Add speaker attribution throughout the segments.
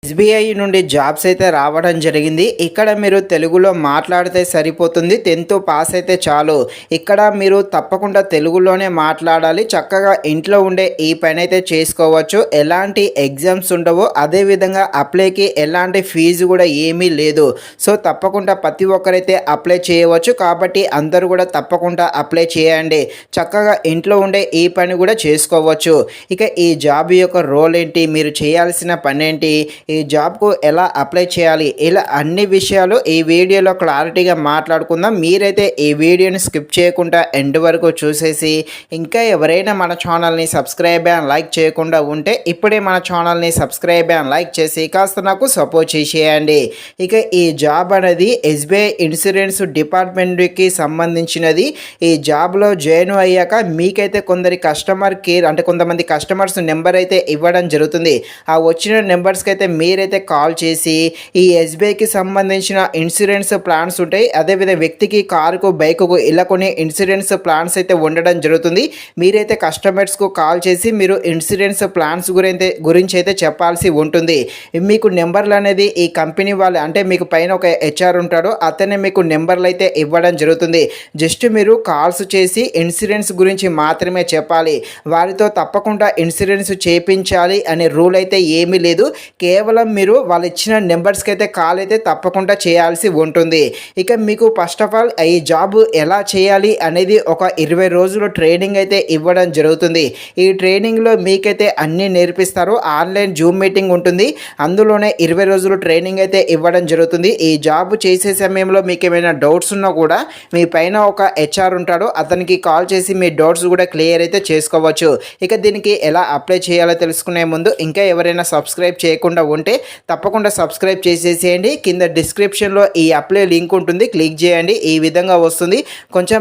Speaker 1: SBI నుండి jobs అయితే రావడం జరిగింది. ఇక్కడ మీరు తెలుగులో మాట్లాడితే సరిపోతుంది. 10th పాస్ అయితే చాలు. ఇక్కడ మీరు తప్పకుండా తెలుగులోనే మాట్లాడాలి. చక్కగా ఇంట్లో ఉండే ఈ పని అయితే చేసుకోవచ్చు. ఎలాంటి ఎగ్జామ్స్ ఉండవు. అదేవిధంగా అప్లైకి ఎలాంటి ఫీజు కూడా ఏమీ లేదు. సో తప్పకుండా ప్రతి ఒక్కరైతే అప్లై చేయవచ్చు. కాబట్టి అందరూ కూడా తప్పకుండా అప్లై చేయండి. చక్కగా ఇంట్లో ఉండే ఈ పని కూడా చేసుకోవచ్చు. ఇక ఈ జాబ్ యొక్క రోల్ ఏంటి, మీరు చేయాల్సిన పని ఏంటి, ఈ జాబ్కు ఎలా అప్లై చేయాలి, ఇలా అన్ని విషయాలు ఈ వీడియోలో క్లారిటీగా మాట్లాడుకుందాం. మీరైతే ఈ వీడియోని స్కిప్ చేయకుండా ఎండ్ వరకు చూసేసి ఇంకా ఎవరైనా మన ఛానల్ని సబ్స్క్రైబ్ అండ్ లైక్ చేయకుండా ఉంటే ఇప్పుడే మన ఛానల్ని సబ్స్క్రైబ్ అండ్ లైక్ చేసి కాస్త నాకు సపోర్ట్ చేసేయండి. ఇక ఈ జాబ్ అనేది ఎస్బీఐ ఇన్సూరెన్స్ డిపార్ట్మెంట్కి సంబంధించినది. ఈ జాబ్లో జాయిన్ అయ్యాక మీకైతే కొందరి కస్టమర్ కేర్ అంటే కొంతమంది కస్టమర్స్ నెంబర్ అయితే ఇవ్వడం జరుగుతుంది. ఆ వచ్చిన నెంబర్స్కి అయితే మీరైతే కాల్ చేసి ఈ ఎస్బీఐకి సంబంధించిన ఇన్సూరెన్స్ ప్లాన్స్ ఉంటాయి. అదేవిధంగా వ్యక్తికి, కారుకు, బైకుకు ఇలా కొన్ని ఇన్సూరెన్స్ ప్లాన్స్ అయితే ఉండడం జరుగుతుంది. మీరైతే కస్టమర్స్కు కాల్ చేసి మీరు ఇన్సూరెన్స్ ప్లాన్స్ గురించి అయితే చెప్పాల్సి ఉంటుంది. మీకు నెంబర్లు అనేది ఈ కంపెనీ వాళ్ళు అంటే మీకు పైన ఒక హెచ్ఆర్ ఉంటాడు, అతనే మీకు నెంబర్లు అయితే ఇవ్వడం జరుగుతుంది. జస్ట్ మీరు కాల్స్ చేసి ఇన్సూరెన్స్ గురించి మాత్రమే చెప్పాలి. వారితో తప్పకుండా ఇన్సూరెన్స్ చేయించాలి అనే రూల్ అయితే ఏమీ లేదు. కేవలం మీరు వాళ్ళు ఇచ్చిన నెంబర్స్కి అయితే కాల్ అయితే తప్పకుండా చేయాల్సి ఉంటుంది. ఇక మీకు ఫస్ట్ ఆఫ్ ఆల్ ఈ జాబ్ ఎలా చేయాలి అనేది ఒక 20 రోజులు ట్రైనింగ్ అయితే ఇవ్వడం జరుగుతుంది. ఈ ట్రైనింగ్లో మీకైతే అన్నీ నేర్పిస్తారు. ఆన్లైన్ జూమ్ మీటింగ్ ఉంటుంది. అందులోనే 20 రోజులు ట్రైనింగ్ అయితే ఇవ్వడం జరుగుతుంది. ఈ జాబ్ చేసే సమయంలో మీకు ఏమైనా డౌట్స్ ఉన్నా కూడా మీ పైన ఒక హెచ్ఆర్ ఉంటాడు, అతనికి కాల్ చేసి మీ డౌట్స్ కూడా క్లియర్ అయితే చేసుకోవచ్చు. ఇక దీనికి ఎలా అప్లై చేయాలో తెలుసుకునే ముందు ఇంకా ఎవరైనా సబ్స్క్రైబ్ చేయకుండా ఉంటే తప్పకుండా సబ్స్క్రైబ్ చేసేసేయండి. కింద డిస్క్రిప్షన్లో ఈ అప్లై లింక్ ఉంటుంది, క్లిక్ చేయండి. ఈ విధంగా వస్తుంది. కొంచెం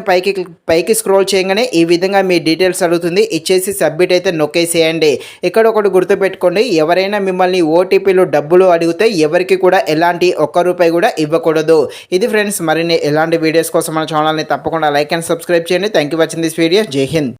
Speaker 1: పైకి స్క్రోల్ చేయగానే ఈ విధంగా మీ డీటెయిల్స్ అడుగుతుంది. ఇచ్చేసి సబ్మిట్ అయితే నొక్కేసేయండి. ఇక్కడ ఒకటి గుర్తుపెట్టుకోండి, ఎవరైనా మిమ్మల్ని ఓటీపీలు డబ్బులు అడిగితే ఎవరికి కూడా ఎలాంటి ₹1 కూడా ఇవ్వకూడదు. ఇది ఫ్రెండ్స్, మరిన్ని ఎలాంటి వీడియోస్ కోసం మన ఛానల్ని తప్పకుండా లైక్ అండ్ సబ్స్క్రైబ్ చేయండి. Thank you watching this video. జై హింద్.